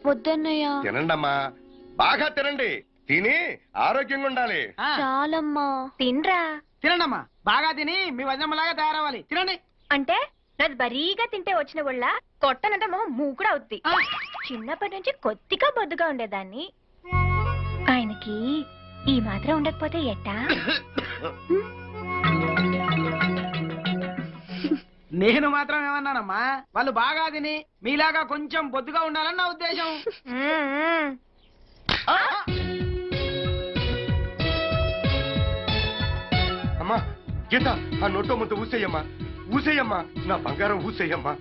వద్దన్నయ్య. తినండమ్మా, బాగా తినండి. తిని ఆరోగ్యంగా ఉండాలి. చాలమ్మా. తినరా. తినండమ్మా, బాగా తిని మీ వజనమ్మలాగా తయారవ్వాలి. తినండి. అంటే నాది బరీగా తింటే వచ్చిన వాళ్ళ కొట్టనంటే మొహం మూకుడు అవుద్ది. చిన్నప్పటి నుంచి కొద్దిగా బొద్దుగా ఉండేదాన్ని. ఆయనకి ఈ మాత్రం ఉండకపోతే ఎట్టా? నేను మాత్రం ఏమన్నానమ్మా, వాళ్ళు బాగా తిని మీలాగా కొంచెం బొద్దుగా ఉండాలని నా ఉద్దేశం. అమ్మా గీత, ఆ నోట్లో ముందు ఊసేయమ్మా, ఊసేయమ్మా, నా బంగారం ఊసేయమ్మా.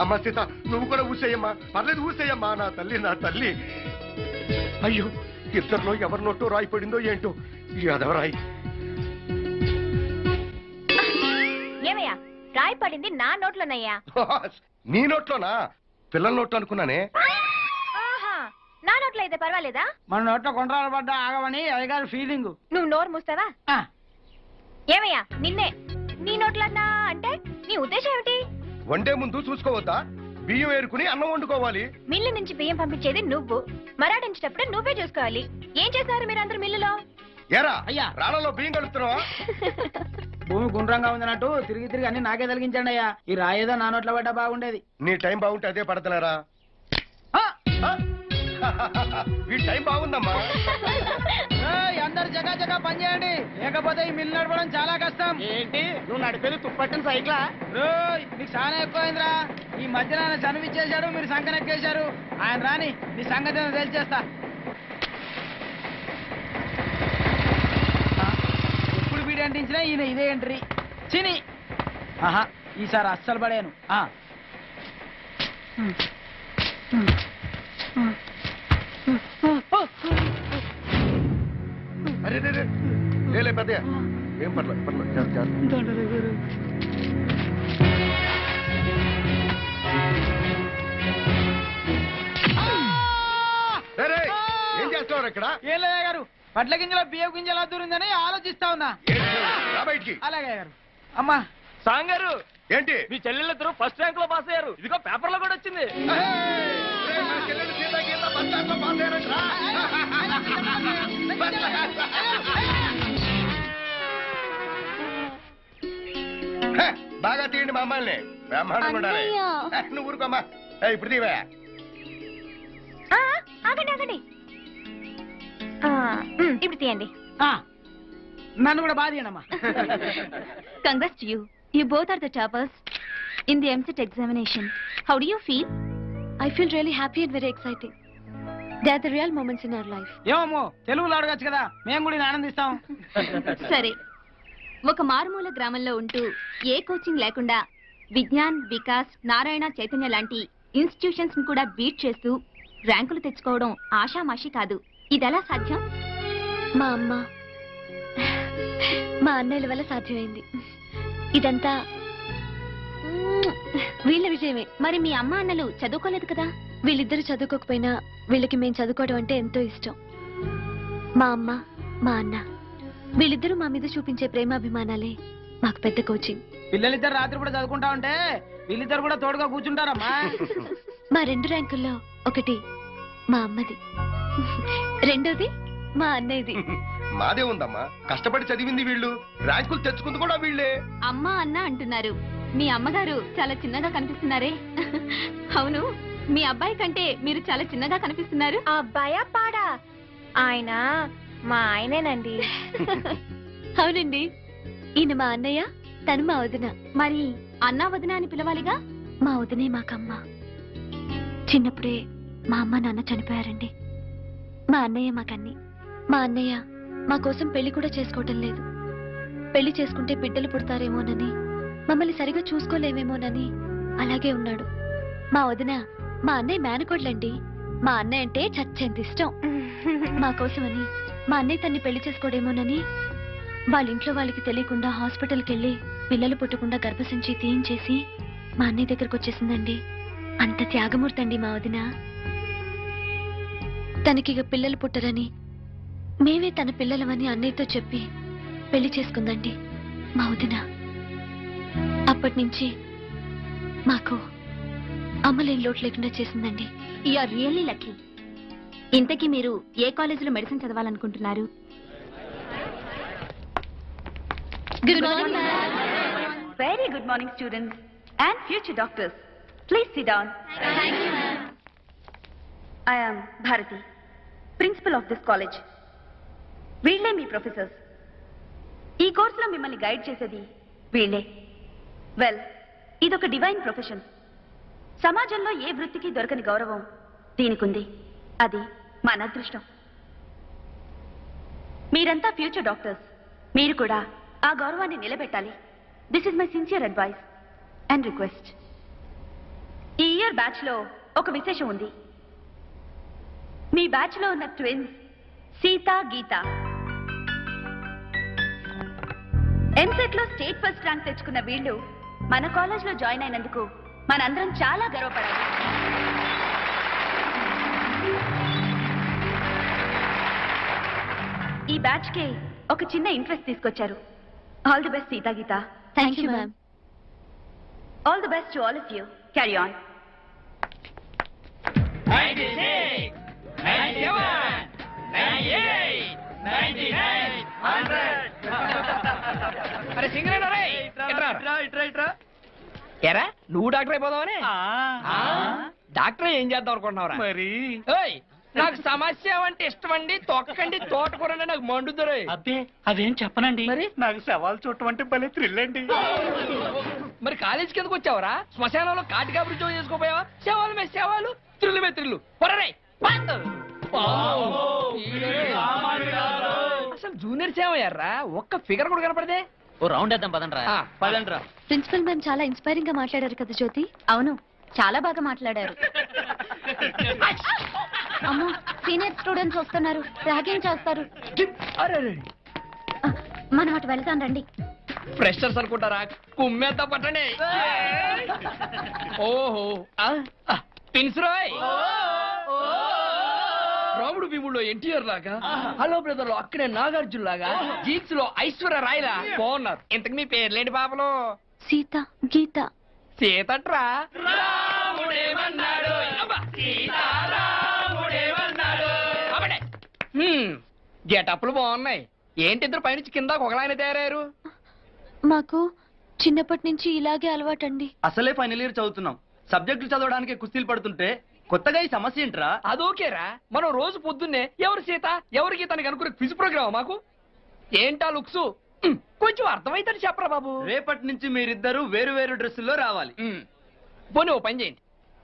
అమ్మా సీత, నువ్వు కూడా ఊసేయమ్మా, పర్లేదు ఊసేయమ్మా. నా తల్లి, నా తల్లి. అయ్యో, ఇద్దరిలో ఎవరి నోట్లో రాయి పడిందో ఏంటో. అదవరాయి. ఏమయ్యా, రాయి పడింది నా నోట్లోనయ్యా. నీ నోట్లోనా? పిల్లల నోట్లో అనుకున్నానే. నా నోట్లో అయితే పర్వాలేదా? మన నోట్లో కొండరాలు పడ్డా ఆగమని అయ్యగారి ఫీలింగ్. నువ్వు నోరు మూస్తావా? ఏమయ్యా, నిన్నే నీ నోట్లన్నా అంటే నీ ఉద్దేశం ఏమిటి? వండే ముందు చూసుకోవద్దా? బియ్యం ఏరుకుని అన్నం వండుకోవాలి. మిల్లు నుంచి బియ్యం పంపించేది నువ్వు, మరాడించేటప్పుడు నువ్వే చూసుకోవాలి. ఏం చేశారు మీరందరూ మిల్లులో? ఎరా అయ్యా, రాళ్ళలో బియ్యం కలుపుతున్నావా? భూమి గుండ్రంగా ఉందన్నట్టు తిరిగి తిరిగి అన్ని నాకే తొలగించండి అయ్యా. ఈ రాయేదో నా నోట్లో పడ్డా బాగుండేది. నీ టైం బాగుంటే అదే పడతలేరా? ఈ టైం బాగుందమ్మా. అందరు జగా జగా పని చేయండి, లేకపోతే ఈ మిల్లు నడపడం చాలా కష్టం. ఏంటి నువ్వు నడిపేది తుప్పట్టిన సైకిలా? మీకు చాలా ఎక్కువైందిరా. ఈ మధ్యన ఆయన చనివిచ్చేశాడు, మీరు సంకనెక్కేశారు. ఆయన రాని మీ సంగతి తెలిచేస్తా. ఎప్పుడు బీడి అంటించినా ఈయన ఇదే ఎంట్రీ. చిని ఆహా, ఈసారి అస్సలు పడాను. అరే లేలే పెద్దయ్య, ఏం పర్లేదు పర్లేదు. ఏం చేస్తున్నారు ఇక్కడ? ఏం లేదా గారు, పట్ల గింజల బియ్యం గింజల దూరిందని ఆలోచిస్తా ఉన్నా. బయటికి. అలాగే గారు. అమ్మా సాంగారు, ఏంటి? మీ చెల్లెళ్ళిద్దరూ ఫస్ట్ ర్యాంక్ లో పాస్ అయ్యారు. ఇదిగో పేపర్ లో కూడా వచ్చింది. బాగా తీయండి మా అమ్మాయిని. బ్రహ్మాండంగా ఉండాలి. నువ్వు ఊరుకోమ్మా. ఇప్పుడు తీవా. ఆగండి ఆగండి, ఇప్పుడు తీయండి. నన్ను కూడా బాగా తీయండి అమ్మా. Congrats to you. You both are the toppers in the MCET examination. How do you feel? I feel really happy and very exciting. They are the real moments in our life. ఏమో తెలుగులో అడగచ్చు కదా, మేము కూడా ఆనందిస్తాం. సరే, ఒక మారుమూల గ్రామంలో ఉంటూ ఏ కోచింగ్ లేకుండా విజ్ఞాన్, వికాస్, నారాయణ, చైతన్య లాంటి ఇన్స్టిట్యూషన్స్ ని కూడా బీట్ చేస్తూ ర్యాంకులు తెచ్చుకోవడం ఆషామాషి కాదు. ఇదెలా సాధ్యం? మా అమ్మ, మా అన్నయ్యల వల్ల సాధ్యమైంది. ఇదంతా వీళ్ళ విజయమే. మరి మీ అమ్మ అన్నలు చదువుకోలేదు కదా? వీళ్ళిద్దరు చదువుకోకపోయినా వీళ్ళకి మేము చదువుకోవడం అంటే ఎంతో ఇష్టం. మా అమ్మ, మా అన్న వీళ్ళిద్దరూ మా మీద చూపించే ప్రేమాభిమానాలే మాకు పెద్ద కోచింగ్. పిల్లలిద్దరు రాత్రి కూడా చదువుకుంటా ఉంటే వీళ్ళిద్దరు కూడా తోడుగా కూర్చుంటారమ్మా. మా 2 ర్యాంకుల్లో ఒకటి మా అమ్మది, రెండోది మా అన్నయ్యది. మాదే ఉందమ్మా, కష్టపడి చదివింది వీళ్ళు, ర్యాంకులు తెచ్చుకుంది కూడా వీళ్ళే. అమ్మ అన్న అంటున్నారు, మీ అమ్మగారు చాలా చిన్నగా కనిపిస్తున్నారే. అవును, మీ అబ్బాయి కంటే మీరు చాలా చిన్నగా కనిపిస్తున్నారు. ఆ అబ్బాయా పాడా? ఆయన మా ఆయనేనండి. అవునండి, ఈయన మా అన్నయ్య, తను మా వదిన. మరి అన్న వదిన అని పిలవాలిగా. మా వదినే మాకమ్మ. చిన్నప్పుడే మా అమ్మ నాన్న చనిపోయారండి. మా అన్నయ్య మాకన్ని. మా అన్నయ్య మా కోసం పెళ్లి కూడా చేసుకోవటం లేదు. పెళ్లి చేసుకుంటే బిడ్డలు పుడతారేమోనని, మమ్మల్ని సరిగా చూసుకోలేమేమోనని అలాగే ఉన్నాడు. మా వదిన మా అన్నయ్య మేనకోడ్లండి. మా అన్నయ్య అంటే చచ్చేంత ఇష్టం. మా కోసమని మా అన్నయ్య తన్ని పెళ్లి చేసుకోడేమోనని వాళ్ళ ఇంట్లో వాళ్ళకి తెలియకుండా హాస్పిటల్కి వెళ్ళి పిల్లలు పుట్టకుండా గర్భసంచి తీయించేసి మా అన్నయ్య దగ్గరకు వచ్చేసిందండి. అంత త్యాగమూర్తి అండి మా వదిన. తనకిగ పిల్లలు పుట్టరని మేమే తన పిల్లలమని అన్నయ్యతో చెప్పి పెళ్లి చేసుకుందండి మా వదిన. అప్పటి నుంచి మాకు అమ్మ లేని లోటు లేకుండా చేసిందండి. You're really lucky. ఇంతకీ మీరు ఏ కాలేజీలో మెడిసిన్ చదవాలనుకుంటున్నారు? Good morning. Very good morning students and future doctors. Please sit down. I am Bharati, principal of this college. వీళ్ళే మీ ప్రొఫెసర్స్. ఈ కోర్సులో మిమ్మల్ని గైడ్ చేసేది వీళ్ళే. వెల్, ఇదొక డివైన్ ప్రొఫెషన్. సమాజంలో ఏ వృత్తికి దొరకని గౌరవం దీనికుంది. అది మన అదృష్టం. మీరంతా ఫ్యూచర్ డాక్టర్స్. మీరు కూడా ఆ గౌరవాన్ని నిలబెట్టాలి. This is my sincere advice and request. ఈ ఇయర్ బ్యాచ్ లో ఒక విశేషం ఉంది. మీ బ్యాచ్ లో ఉన్న ట్విన్స్ సీత, గీత ఎంసెట్ లో స్టేట్ ఫస్ట్ ర్యాంక్ తెచ్చుకున్న వీళ్ళు మన కాలేజ్ లో జాయిన్ అయినందుకు మనందరం చాలా గర్వపడాలి. ఈ బ్యాచ్ కి ఒక చిన్న ఇంట్రెస్ట్ తీసుకొచ్చారు. All the best Sita, Geeta. Thank you ma'am. All the best to all of you. Carry on. 96, 97, 98, 99, 100. అరే సింగరేనా రే, ఇట్రా. ఎరా నువ్వు డాక్టర్ అయిపోదావని? డాక్టర్ ఏం చేద్దాం అనుకుంటున్నావురా? మరి ఓయ్, నాకు సమస్య అంటే ఇష్టం అండి. తొక్కండి, తోటకూరండి, నాకు మండుద్దరే. అబ్బే అదేం చెప్పనండి. మరి నాకు సవాల్ చూడటం అంటే భలే థ్రిల్ అండి. మరి కాలేజీకి ఎందుకు వచ్చావురా? శ్మశానంలో కాటికా ఉద్యోగం చేసుకోపోయావా? సేవలు మే సేవలు, త్రిల్లు మే త్రిల్లు. పొరరే అసలు జూనియర్ సేవ అయ్యారా? ఒక్క ఫిగర్ కూడా కనపడదే. ఓ రౌండ్ వేద్దాం పదండ్రా. పదండ్రా. ప్రిన్సిపల్ మ్యామ్ చాలా ఇన్స్పైరింగ్ గా మాట్లాడారు కదా జ్యోతి. అవును, చాలా బాగా మాట్లాడారు. అమ్మో, సీనియర్ స్టూడెంట్స్ వస్తున్నారు, ర్యాగింగ్ చేస్తారు. అరే మనం అటు వెళ్తాం రండి. ఫ్రెషర్స్ అనుకుంటారా? కుమ్మేద్దా పట్టండి. ఓహో పిన్స్ రాయ్. రాముడు భీముడు ఎన్టీఆర్ లాగా, హలో బ్రదర్ లో అక్కడే నాగార్జున లాగా, జీన్స్ లో ఐశ్వర్య రాయ్ లా బాగున్నారు. ఇంతకు మీ పేర్లేంటి పాపలు? సీత, గీత. సీతట్రా. రాముడేమన్నాడు? గెటప్లు బాగున్నాయి. ఏంటి ఇద్దరు పైనుంచి కింద ఒకలాయన తయారయ్యారు? మాకు చిన్నప్పటి నుంచి ఇలాగే అలవాటండి. అసలే ఫైనల్ ఇయర్ చదువుతున్నాం. సబ్జెక్టులు చదవడానికి కుస్తీలు పడుతుంటే కొత్తగా ఈ సమస్య ఏంట్రా? అదోకేరా, మనం రోజు పొద్దున్నే ఎవరు సీత ఎవరి గీత అని కనుక్కునే క్విజ్ ప్రోగ్రామ్ మాకు. ఏంటా లుక్స్? కొంచెం అర్థమైతే చెప్పరా బాబు. రేపటి నుంచి మీరిద్దరు వేరు వేరు డ్రెస్సుల్లో రావాలి. పోనీ ఓ పని చేయండి.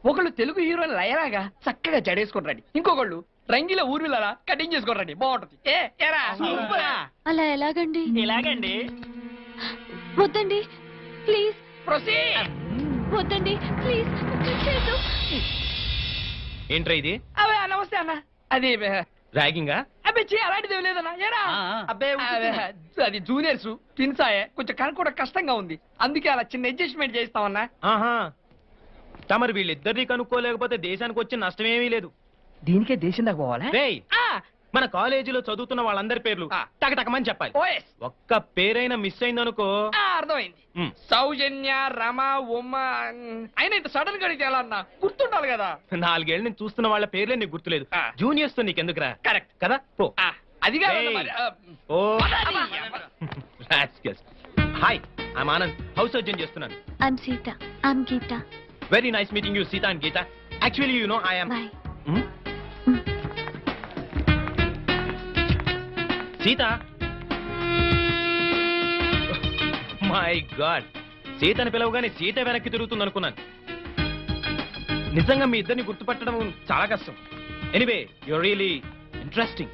ఒకళ్ళు తెలుగు హీరోయిన్ లయరాగా చక్కగా జడేసుకుంటారండి, ఇంకొకళ్ళు రంగిల ఊర్మిలలా కటింగ్ చేసుకోరండి. బాగుంటది. ఏరా అలా ఎలాగండి? ఇలాగండి. వద్దండి ప్లీజ్. ప్రొసీడ్. వద్దండి ప్లీజ్. ఏంట్రా ఇది? అవే నమస్తే అన్న. అది ర్యాగింగా? అబ్బే అలాంటిది ఏం లేదన్నా. ఏరా అబ్బే అది జూనియర్స్ ట్విన్స్ ఆయే, కొంచెం కనుక్కోవడం కష్టంగా ఉంది, అందుకే అలా చిన్న అడ్జస్ట్మెంట్ చేస్తామన్నా. ఆహా, మరి వీళ్ళిద్దరిని కనుక్కోలేకపోతే దేశానికి వచ్చే నష్టమేమీ లేదు. దీనికే దేశం దాకా పోవాలా? రేయ్, మన కాలేజీలో చదువుతున్న వాళ్ళందరి పేర్లు టకటకమని చెప్పాలి. ఓఎస్. ఒక్క పేరైనా మిస్ అయిందనుకో. అర్థమైంది. సౌజన్య, రమ, ఉమ్మ. అయినా ఇంత సడన్ గా అడిగితే ఎలా అన్నా? గుర్తుండాలి కదా. 4 ఏళ్ళు నేను చూస్తున్న వాళ్ళ పేర్లే నీకు గుర్తులేదు. జూనియర్స్ తో నీకెందుకురా? కరెక్ట్ కదా, పో. అది కాదు Hey. మరి, oh hi, I'm Anand, house surgeon చేస్తున్నాను. I'm Sita. I'm Gita. Very nice meeting you Sita and Gita. Actually you know I am boy. Sita. My god, సీతని పిలవగానే సీత వెనక్కి తిరుగుతుంది అనుకున్నాను. నిజంగా మీ ఇద్దరిని గుర్తుపట్టడం చాలా కష్టం. Anyway, you're really interesting.